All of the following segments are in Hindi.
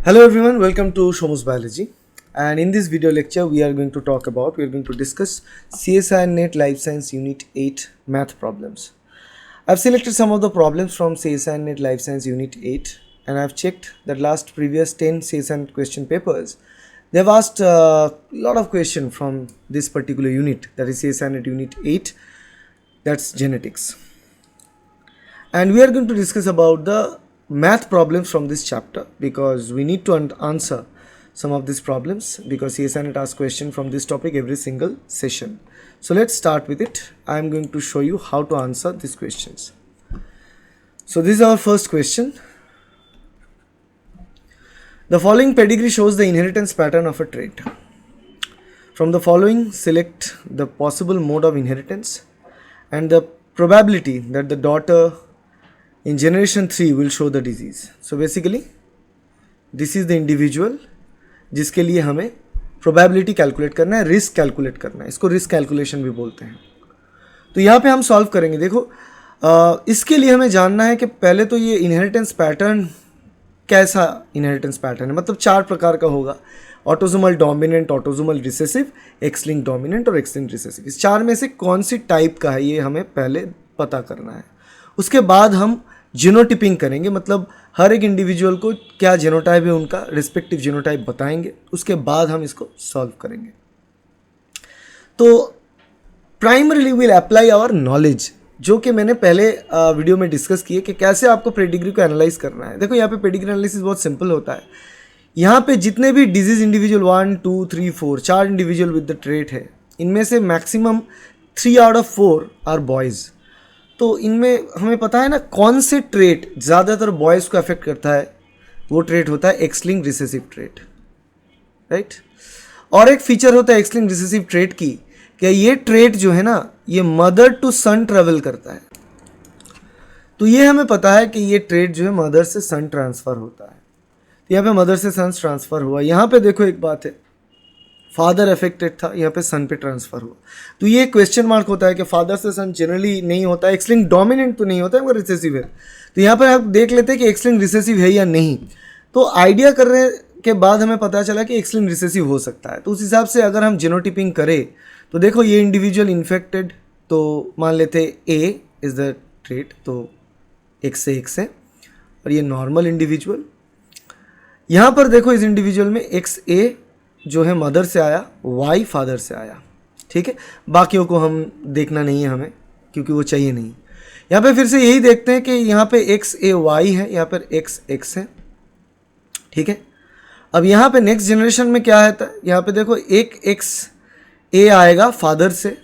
Hello everyone, welcome to Shomu's Biology. And in this video lecture, we are going to discuss CSI NET Life Science Unit 8 math problems. I've selected some of the problems from CSI NET Life Science Unit 8, and I've checked that previous 10 CSI NET question papers. They've asked a lot of questions from this particular unit, that is CSI NET Unit 8, that's genetics. And we are going to discuss about the math problems from this chapter because we need to answer some of these problems because CSI asks question from this topic every single session. So let's start with it. I am going to show you how to answer these questions. So this is our first question. The following pedigree shows the inheritance pattern of a trait. From the following, select the possible mode of inheritance and the probability that the daughter in generation 3 will show the disease. So basically this is the individual जिसके लिए हमें probability calculate करना है, risk calculate करना है, इसको risk calculation भी बोलते हैं. तो यहाँ पे हम solve करेंगे. देखो इसके लिए हमें जानना है कि पहले तो ये inheritance pattern कैसा inheritance pattern है, मतलब 4 प्रकार का होगा. Autosomal dominant, autosomal recessive, x link dominant और एक्स लिंक रिसेसिव. इस 4 में से कौन सी टाइप का है ये हमें पहले पता करना है. उसके बाद हम जीनोटिपिंग करेंगे, मतलब हर एक इंडिविजुअल को क्या जीनोटाइप है उनका रिस्पेक्टिव जीनोटाइप बताएंगे. उसके बाद हम इसको सॉल्व करेंगे. तो primarily will apply our knowledge, जो कि मैंने पहले वीडियो में डिस्कस किए कि कैसे आपको पेडिग्री को एनालाइज करना है. देखो यहाँ पे पेडिग्री एनालिसिस बहुत सिंपल होता है. यहाँ पे जितने भी disease individual 1, 2, 3, 4 4 individual with the trait है, इनमें से maximum 3 out of 4 are boys. तो इनमें हमें पता है ना कौन से ट्रेट ज़्यादातर बॉयज़ को अफेक्ट करता है. वो ट्रेट होता है x link recessive trait, right. और एक फीचर होता है एक्स लिंक रिसेसिव ट्रेट की कि ये ट्रेट जो है ना ये मदर टू सन ट्रेवल करता है. तो ये हमें पता है कि ये ट्रेट जो है मदर से सन ट्रांसफ़र होता है. तो यहाँ पे मदर से सन ट्रांसफ़र हुआ. यहाँ पे देखो एक बात है, फादर अफेक्टेड था, यहाँ पे सन पे ट्रांसफ़र हुआ. तो ये क्वेश्चन मार्क होता है कि फादर से सन जनरली नहीं होता है, एक्स लिंक डोमिनेंट तो नहीं होता है मगर रिसेसिव है. तो यहाँ पर आप देख लेते हैं कि एक्स लिंक रिसेसिव है या नहीं. तो आइडिया करने के बाद हमें पता चला कि एक्स लिंक रिसेसिव हो सकता है. तो उस हिसाब से अगर हम जीनोटिपिंग करें तो देखो ये इंडिविजुअल इन्फेक्टेड, तो मान लेते ए इज़ द ट्रेट, तो एक्स से एक्स है. और ये नॉर्मल इंडिविजुअल, यहाँ पर देखो इस इंडिविजुअल में एक्स ए जो है मदर से आया, वाई फादर से आया, ठीक है. बाकियों को हम देखना नहीं है हमें क्योंकि वो चाहिए नहीं. यहाँ पे फिर से यही देखते हैं कि यहाँ पे एक्स ए वाई है, यहाँ पर एक्स एक्स है, ठीक है. अब यहाँ पे नेक्स्ट जनरेशन में क्या है, यहाँ पे देखो एक एक्स ए आएगा फादर से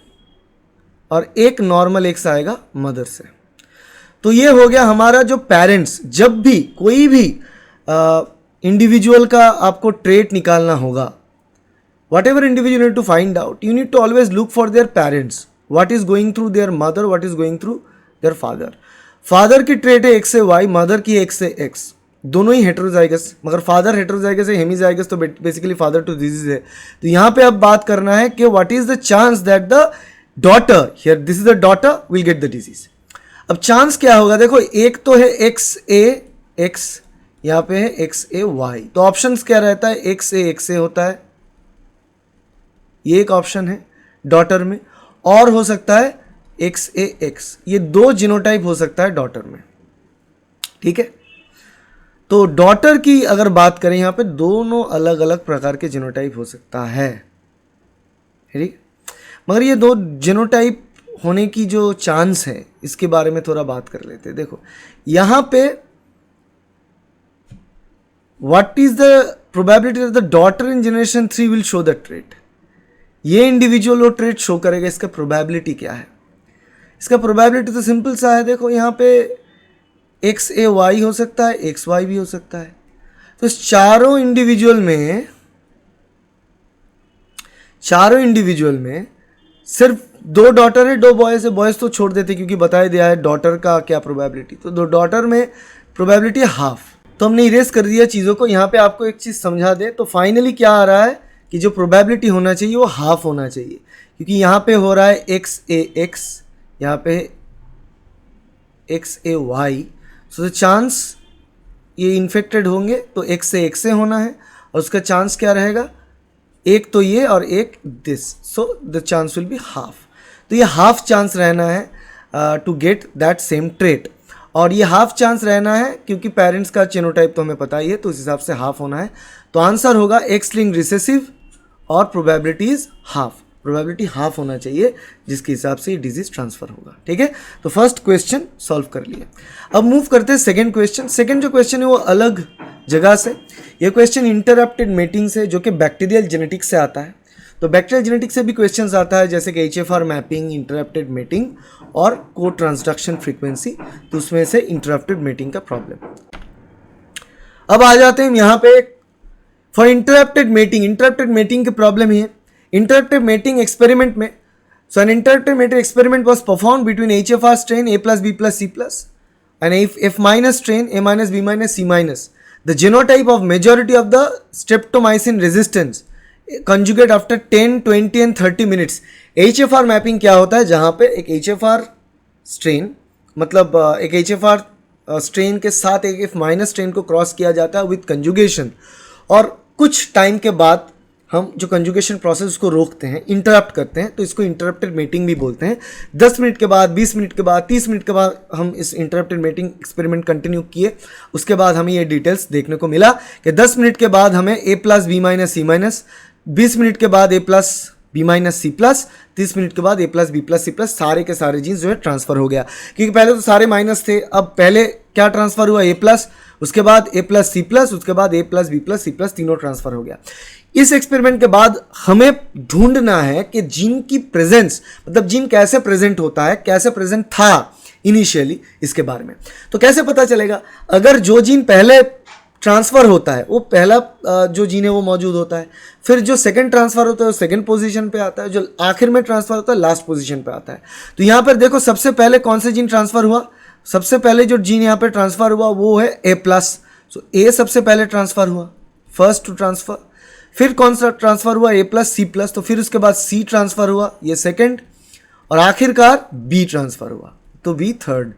और एक नॉर्मल एक्स आएगा मदर से. तो ये हो गया हमारा जो पेरेंट्स. जब भी कोई भी इंडिविजुअल का आपको ट्रेट निकालना होगा, whatever individual you need to find out, you need to always look for their parents, what is going through their mother, what is going through their father. Father की ट्रेट है एक्स से वाई, मदर की एक्स से एक्स, दोनों ही हेटेरोजाइगस, मगर फादर हेटेरोजाइगस है, हेमीजाइगस तो बेसिकली फादर टू डिजीज है. तो यहाँ पे अब बात करना है कि what is the chance that the daughter here, this is the daughter, will get the disease. अब चांस क्या होगा, देखो एक तो है एक्स ए एक्स, यहाँ पे है एक्स ए वाई. तो ऑप्शंस क्या रहता है, एक्स ए होता है, ये एक ऑप्शन है डॉटर में, और हो सकता है एक्स ए एक्स. ये 2 जीनोटाइप हो सकता है डॉटर में, ठीक है. तो डॉटर की अगर बात करें यहाँ पे दोनों अलग अलग प्रकार के जीनोटाइप हो सकता है, ठीक. मगर ये 2 जीनोटाइप होने की जो चांस है इसके बारे में थोड़ा बात कर लेते हैं. देखो यहाँ पे what is the probability that the daughter in generation 3 will show the trait. ये इंडिविजुअल वो ट्रेट शो करेगा, इसका प्रोबेबिलिटी क्या है. इसका प्रोबेबिलिटी तो सिंपल सा है. देखो यहाँ पे एक्स ए वाई हो सकता है, एक्स वाई भी हो सकता है. तो इस चारों इंडिविजुअल में सिर्फ 2 डॉटर है, 2 बॉयज़ है. बॉयज़ तो छोड़ देते क्योंकि बताया दिया है डॉटर का क्या प्रोबेबिलिटी. तो 2 डॉटर में प्रोबेबिलिटी है हाफ. तो हमने इरेज कर दिया चीज़ों को. यहाँ पे आपको एक चीज़ समझा दे तो फाइनली क्या आ रहा है कि जो प्रोबेबिलिटी होना चाहिए वो हाफ होना चाहिए, क्योंकि यहाँ पे हो रहा है एक्स ए एक्स, यहाँ पे X A Y. So the chance ये इन्फेक्टेड होंगे तो एक से होना है, और उसका चांस क्या रहेगा, एक तो ये और एक this, so the chance will be half. तो ये हाफ चांस रहना है to get that same trait, और ये हाफ चांस रहना है क्योंकि पेरेंट्स का चेनोटाइप तो हमें पता ही है, तो उस हिसाब से हाफ होना है। तो आंसर होगा एक्स लिंक रिसेसिव और probability is half, probability half होना चाहिए जिसके हिसाब से ये डिजीज ट्रांसफर होगा। ठीक है, तो फर्स्ट क्वेश्चन सॉल्व कर लिए। अब मूव करते हैं सेकंड क्वेश्चन। सेकंड जो क्वेश्चन है वो अलग जगह से, ये क्वेश्चन इंटरप्टेड मेटिंग से, जो कि बैक्टीरियल जेनेटिक्स से आता है। तो बैक्टीरियल जेनेटिक्स से भी क्वेश्चंस आता है, जैसे कि HFR मैपिंग, इंटरप्टेड मेटिंग और को ट्रांसडक्शन फ्रीक्वेंसी, तो उसमें से इंटरप्टेड मेटिंग का प्रॉब्लम। अब आ जाते हैं यहाँ पे फॉर इंटरप्टेड मेटिंग की प्रॉब्लम ही है। इंटरप्टेड मेटिंग एक्सपेरिमेंट में, so an interrupted mating experiment was performed between HFR strain A+B+C+ and F- strain A-B-C-. The genotype of majority of the streptomycin resistance conjugate after 10, 20 and 30 minutes. HFR mapping क्या होता है, जहाँ पे एक HFR स्ट्रेन, मतलब एक HFR स्ट्रेन के साथ एक F- स्ट्रेन को क्रॉस किया जाता है विथ कंजुगेशन, और कुछ टाइम के बाद हम जो कंजुगेशन प्रोसेस उसको रोकते हैं, इंटरप्ट करते हैं, तो इसको इंटरप्टेड मेटिंग भी बोलते हैं। 10 मिनट के बाद, 20 मिनट के बाद, 30 मिनट के बाद हम इस इंटरप्टेड मेटिंग एक्सपेरिमेंट कंटिन्यू किए। उसके बाद हमें ये डिटेल्स देखने को मिला कि 10 मिनट के बाद हमें A+B-C-, 20 मिनट के बाद A+B-C+, 30 मिनट के बाद A+B+C+, सारे के सारे जीन्स जो है ट्रांसफर हो गया, क्योंकि पहले तो सारे माइनस थे। अब पहले क्या ट्रांसफर हुआ, A+, उसके बाद A+C+, उसके बाद A+B+C+, तीनों ट्रांसफर हो गया। इस एक्सपेरिमेंट के बाद हमें ढूंढना है कि जीन की प्रेजेंस, मतलब जीन कैसे प्रेजेंट होता है, कैसे प्रेजेंट था इनिशियली, इसके बारे में। तो कैसे पता चलेगा, अगर जो जीन पहले ट्रांसफर होता है वो पहला जो जीन है वो मौजूद होता है, फिर जो सेकंड ट्रांसफर होता है वो सेकंड पोजीशन पे आता है, जो आखिर में ट्रांसफर होता है लास्ट पोजीशन पे आता है। तो यहाँ पर देखो सबसे पहले कौन से जीन ट्रांसफर हुआ, सबसे पहले जो जीन यहाँ पे ट्रांसफर हुआ वो है A+, सो A सबसे पहले ट्रांसफर हुआ, फर्स्ट टू ट्रांसफर। फिर कौन सा ट्रांसफर हुआ, A+C+, तो फिर उसके बाद C ट्रांसफर हुआ, ये सेकंड, और आखिरकार B ट्रांसफर हुआ, तो B थर्ड।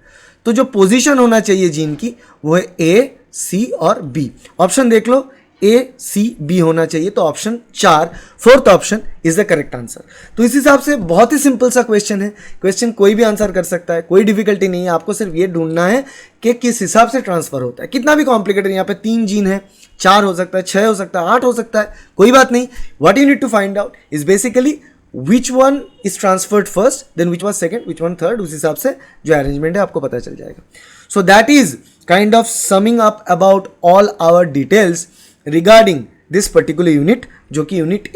तो जो पोजीशन होना चाहिए जीन की वो है A, C और B। ऑप्शन देख लो, A, C, B होना चाहिए, तो option 4, fourth option is the correct answer. तो इस हिसाब से बहुत ही सिंपल सा क्वेश्चन है, क्वेश्चन कोई भी आंसर कर सकता है, कोई डिफिकल्टी नहीं है, आपको सिर्फ ये ढूंढना है कि किस हिसाब से ट्रांसफर होता है। कितना भी कॉम्प्लिकेटेड, यहाँ पे 3 जीन है, 4 हो सकता है, 6 हो सकता है, 8 हो सकता है, कोई बात नहीं। What you need to find out is basically which one is transferred first, then which was second, which one third, उस हिसाब से जो अरेंजमेंट है आपको पता चल जाएगा। So that is kind of summing up about all our details regarding this particular unit, जो कि यूनिट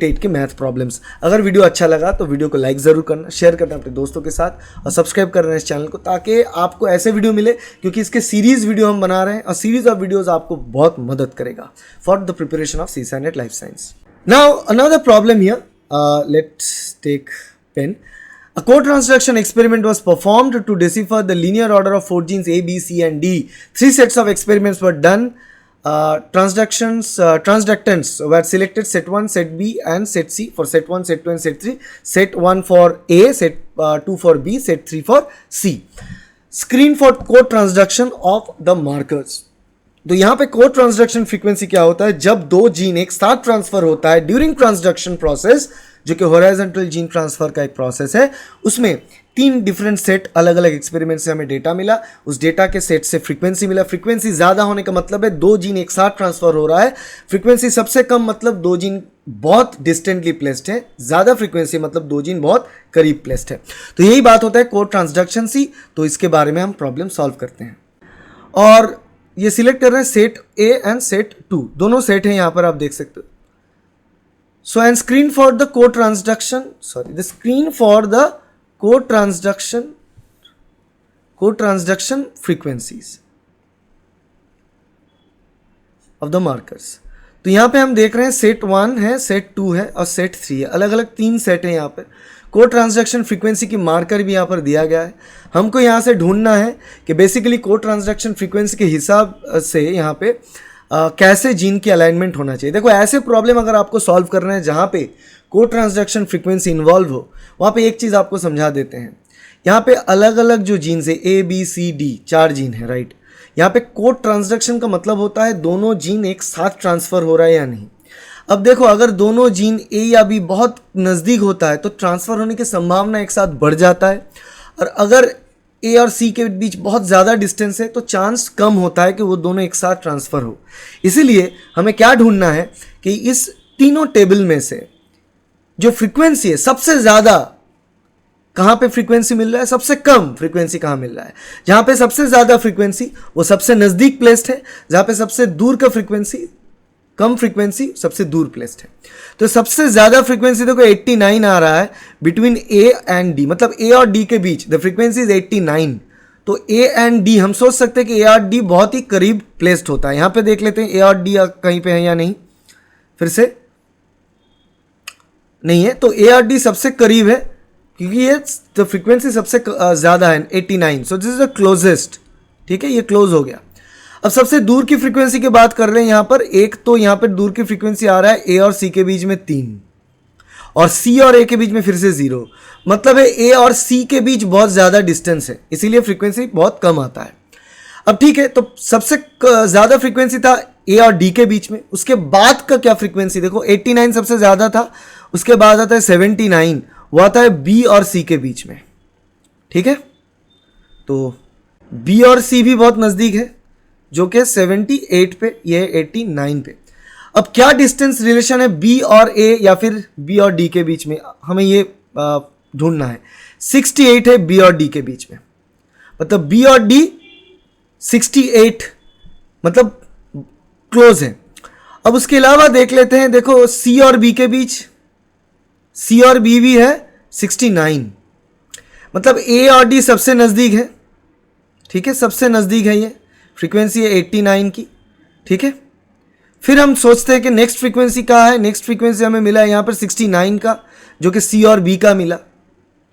8 के मैथ प्रॉब्लम्स। अगर वीडियो अच्छा लगा तो वीडियो को लाइक ज़रूर करना, शेयर करना अपने दोस्तों के साथ, और सब्सक्राइब करना इस चैनल को, ताकि आपको ऐसे वीडियो मिले, क्योंकि इसके सीरीज़ वीडियो हम बना रहे हैं, और सीरीज ऑफ वीडियोज़ आपको बहुत मदद करेगा for the preparation of CSAT life science. Now another problem here, let's take pen. A co-transduction experiment was performed to decipher the linear order of 4 genes A, B, C and D. 3 sets of experiments were done. Transductants were selected, set 1, set B and set C. For set 1, set 2 and set 3. Set 1 for A, set 2 for B, set 3 for C. Screen for co-transduction of the markers. तो यहाँ पे को ट्रांसडक्शन फ्रीक्वेंसी क्या होता है, जब 2 जीन एक साथ ट्रांसफर होता है ड्यूरिंग ट्रांसडक्शन प्रोसेस, जो कि हॉरिजॉन्टल जीन ट्रांसफर का एक प्रोसेस है। उसमें 3 डिफरेंट सेट अलग अलग एक्सपेरिमेंट से हमें डेटा मिला, उस डेटा के सेट से फ्रीक्वेंसी मिला। फ्रीक्वेंसी ज़्यादा होने का मतलब है 2 जीन एक साथ ट्रांसफर हो रहा है, फ्रीक्वेंसी सबसे कम मतलब 2 जीन बहुत डिस्टेंटली प्लेस्ड है, ज़्यादा फ्रीक्वेंसी मतलब 2 जीन बहुत करीब प्लेस्ड है। तो यही बात होता है को ट्रांसडक्शन सी। तो इसके बारे में हम प्रॉब्लम सॉल्व करते हैं, और ये सिलेक्ट कर रहे हैं सेट A एंड सेट 2, दोनों सेट हैं यहाँ पर आप देख सकते हो। So and screen for the cotransduction, the screen for the cotransduction frequencies of the markers. तो यहाँ पे हम देख रहे हैं सेट 1 है, सेट 2 है और सेट 3 है, अलग अलग 3 सेट हैं यहाँ पर। को ट्रांसडक्शन फ्रीक्वेंसी की मार्कर भी यहाँ पर दिया गया है। हमको यहाँ से ढूंढना है कि बेसिकली को ट्रांसडक्शन फ्रीक्वेंसी के हिसाब से यहाँ पे कैसे जीन की अलाइनमेंट होना चाहिए। देखो ऐसे प्रॉब्लम अगर आपको सॉल्व करना है जहाँ पे को ट्रांसडक्शन फ्रीक्वेंसी इन्वॉल्व हो, वहाँ पे एक चीज़ आपको समझा देते हैं। यहाँ पे अलग अलग जो जीन्स है A, B, C, D 4 gene है, राइट। यहाँ पे कोड ट्रांसडक्शन का मतलब होता है दोनों जीन एक साथ ट्रांसफ़र हो रहा है या नहीं। अब देखो, अगर दोनों जीन ए या बी बहुत नज़दीक होता है तो ट्रांसफ़र होने की संभावना एक साथ बढ़ जाता है, और अगर ए और सी के बीच बहुत ज़्यादा डिस्टेंस है तो चांस कम होता है कि वो दोनों एक साथ ट्रांसफ़र हो। इसीलिए हमें क्या ढूंढना है कि इस तीनों टेबल में से जो फ्रीक्वेंसी है सबसे ज़्यादा कहाँ पे फ्रीक्वेंसी मिल रहा है, सबसे कम फ्रीक्वेंसी कहाँ मिल रहा है। जहाँ पे सबसे ज़्यादा फ्रीक्वेंसी वो सबसे नज़दीक प्लेस्ड है, जहाँ पे सबसे दूर का फ्रीक्वेंसी कम फ्रीक्वेंसी सबसे दूर प्लेस्ड है। तो सबसे ज़्यादा फ्रीक्वेंसी देखो 89 आ रहा है बिटवीन ए एंड डी, मतलब ए और डी के बीच द फ्रीक्वेंसी इज 89। तो ए एंड डी हम सोच सकते हैं कि ए और डी बहुत ही करीब प्लेस्ड होता है। यहाँ पे देख लेते हैं ए और डी कहीं पे है या नहीं, फिर से नहीं है, तो ए और डी सबसे करीब है क्योंकि ये द फ्रीक्वेंसी सबसे ज़्यादा है 89। So this is the closest, ठीक है, ये क्लोज हो गया। अब सबसे दूर की फ्रीक्वेंसी की बात कर रहे हैं यहाँ पर, एक तो यहाँ पर दूर की फ्रीक्वेंसी आ रहा है ए और सी के बीच में 3, और सी और ए के बीच में फिर से 0, मतलब है ए और सी के बीच बहुत ज़्यादा डिस्टेंस है, इसीलिए फ्रीक्वेंसी बहुत कम आता है। अब ठीक है, तो सबसे ज़्यादा फ्रीक्वेंसी था ए और डी के बीच में, उसके बाद का क्या फ्रीक्वेंसी देखो 89 सबसे ज़्यादा था, उसके बाद आता है 79, वो आता है बी और सी के बीच में, ठीक है। तो बी और सी भी बहुत नज़दीक है जो कि 78 पे, ये 89 पे। अब क्या डिस्टेंस रिलेशन है बी और ए या फिर बी और डी के बीच में, हमें ये ढूंढना है। 68 है बी और डी के बीच में, मतलब बी और डी 68, मतलब क्लोज है। अब उसके अलावा देख लेते हैं, देखो सी और बी के बीच, सी और बी भी है 69, मतलब ए और डी सबसे नज़दीक है, ठीक है, सबसे नज़दीक है, ये फ्रीक्वेंसी है 89 की, ठीक है। फिर हम सोचते हैं कि नेक्स्ट फ्रीक्वेंसी कहाँ है, नेक्स्ट फ्रीक्वेंसी हमें मिला है यहाँ पर 69 का, जो कि सी और बी का मिला,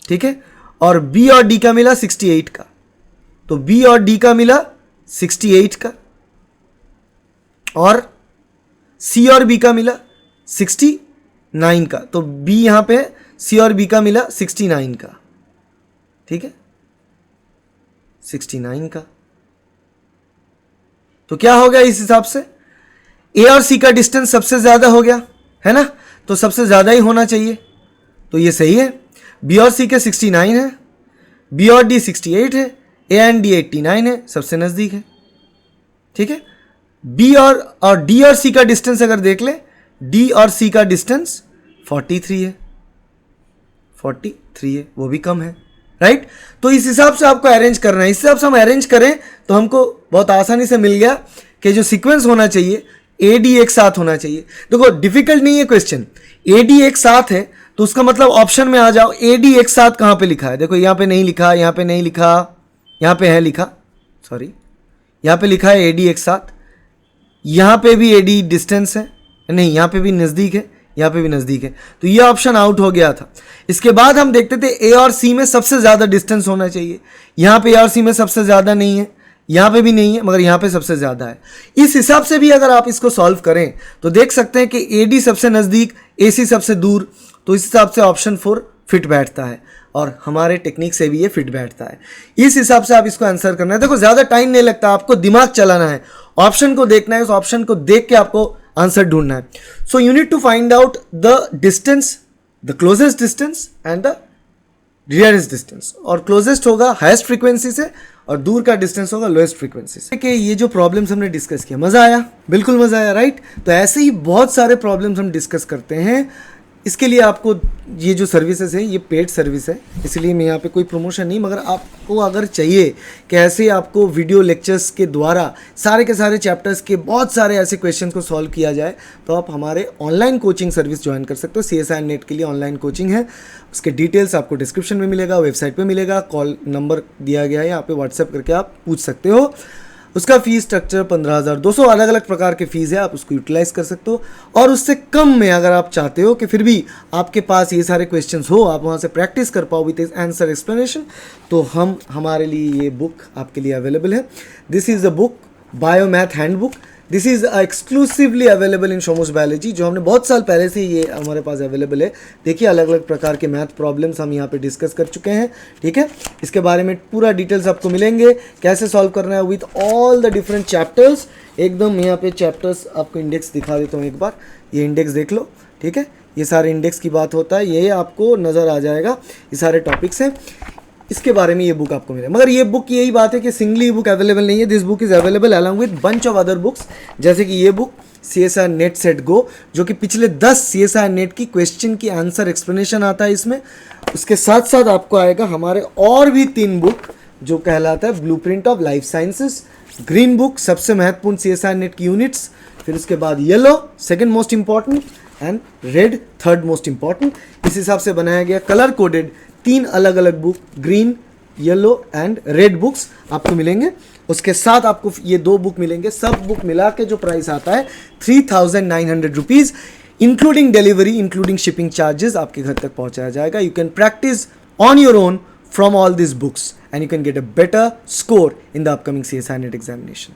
ठीक है, और बी और डी का मिला 68 का, तो बी और डी का मिला 68 का, और सी और बी का मिला 69 का, तो बी यहाँ पे है, सी और बी का मिला 69 का, ठीक है, 69 का। तो क्या हो गया इस हिसाब से, ए और सी का डिस्टेंस सबसे ज़्यादा हो गया है ना, तो सबसे ज़्यादा ही होना चाहिए, तो ये सही है। बी और सी के 69 है, बी और डी 68 है, ए एंड डी 89 है, सबसे नज़दीक है, ठीक है। बी और डी और सी का डिस्टेंस अगर देख ले, डी और सी का डिस्टेंस 43 है, 43 है, वो भी कम है, राइट। तो इस हिसाब से आपको अरेंज करना है, इस हिसाब से हम अरेंज करें तो हमको बहुत आसानी से मिल गया कि जो सीक्वेंस होना चाहिए ए डी एक साथ होना चाहिए। देखो डिफिकल्ट नहीं है क्वेश्चन, ए डी एक साथ है तो उसका मतलब ऑप्शन में आ जाओ, ए डी एक साथ कहाँ पे लिखा है, देखो यहाँ पे नहीं लिखा, यहाँ पे नहीं लिखा, यहाँ पे है लिखा, सॉरी यहाँ पे लिखा है ए डी एक साथ, यहाँ पे भी ए डी डिस्टेंस है, नहीं यहाँ पे भी नज़दीक है, यहाँ पे भी नज़दीक है, तो ये ऑप्शन आउट हो गया था। इसके बाद हम देखते थे ए और सी में सबसे ज़्यादा डिस्टेंस होना चाहिए, यहाँ पे ए और सी में सबसे ज़्यादा नहीं है, यहाँ पे भी नहीं है, मगर यहाँ पे सबसे ज़्यादा है। इस हिसाब से भी अगर आप इसको सॉल्व करें तो देख सकते हैं कि ए डी सबसे नज़दीक, ए सी सबसे दूर, तो इस हिसाब से ऑप्शन 4 फिट बैठता है, और हमारे टेक्निक से भी ये फिट बैठता है। इस हिसाब से आप इसको आंसर करना है। देखो ज़्यादा टाइम नहीं लगता, आपको दिमाग चलाना है, ऑप्शन को देखना है, उस ऑप्शन को देख के आपको आंसर ढूंढना है। So you need to find out the distance, the closest distance and the nearest distance, और क्लोजेस्ट होगा हाईएस्ट फ्रीक्वेंसी से और दूर का डिस्टेंस होगा लोएस्ट फ्रीक्वेंसी से। कि ये जो प्रॉब्लम्स हमने डिस्कस किया, मज़ा आया, बिल्कुल मज़ा आया, राइट। तो ऐसे ही बहुत सारे प्रॉब्लम्स हम डिस्कस करते हैं। इसके लिए आपको ये जो सर्विसेज है ये पेड सर्विस है, इसलिए मैं यहाँ पे कोई प्रमोशन नहीं, मगर आपको अगर चाहिए कि ऐसे आपको वीडियो लेक्चर्स के द्वारा सारे के सारे चैप्टर्स के बहुत सारे ऐसे क्वेश्चंस को सॉल्व किया जाए, तो आप हमारे ऑनलाइन कोचिंग सर्विस ज्वाइन कर सकते हो। CSIR नेट के लिए ऑनलाइन कोचिंग है, उसके डिटेल्स आपको डिस्क्रिप्शन में मिलेगा, वेबसाइट पर मिलेगा, कॉल नंबर दिया गया है, यहाँ पर व्हाट्सएप करके आप पूछ सकते हो। उसका फ़ीस स्ट्रक्चर 15,200 अलग अलग प्रकार के फ़ीस है, आप उसको यूटिलाइज़ कर सकते हो। और उससे कम में अगर आप चाहते हो कि फिर भी आपके पास ये सारे क्वेश्चंस हो, आप वहाँ से प्रैक्टिस कर पाओ विद आंसर एक्सप्लेनेशन, तो हमारे लिए ये बुक आपके लिए अवेलेबल है। This is the book biomath handbook, this is exclusively available in Shomu's biology, जो हमने बहुत साल पहले से ये हमारे पास अवेलेबल है। देखिए अलग अलग प्रकार के मैथ प्रॉब्लम्स हम यहाँ पे डिस्कस कर चुके हैं, ठीक है। इसके बारे में पूरा डिटेल्स आपको मिलेंगे, कैसे सॉल्व करना है with all the different chapters. एकदम यहाँ पे चैप्टर्स आपको इंडेक्स दिखा देता हूँ एक बार, ये इंडेक्स देख लो, ठीक है। ये सारे इंडेक्स की बात होता है, ये आपको नज़र आ जाएगा, ये सारे टॉपिक्स हैं, इसके बारे में ये बुक आपको मिले। मगर ये बुक यही बात है कि सिंगली बुक अवेलेबल नहीं है, this book is available along with bunch of other books, जैसे कि ये book CSIR net set go, जो कि पिछले 10 CSIR नेट की क्वेश्चन की आंसर एक्सप्लेनेशन आता है इसमें। उसके साथ साथ आपको आएगा हमारे और भी 3 बुक, जो कहलाता है blueprint of life sciences, green book सबसे महत्वपूर्ण CSIR नेट की यूनिट्स, फिर उसके बाद yellow second most important and red third most important. इस हिसाब से बनाया गया कलर कोडेड 3 अलग अलग book, green, yellow and red books आपको मिलेंगे। उसके साथ आपको ये 2 बुक मिलेंगे, सब बुक मिला के जो प्राइस आता है 3900 rupees, including delivery, including shipping charges, आपके घर तक पहुंचाया जाएगा। You can practice on your own from all this books and you can get a better score in the upcoming CSIR net examination.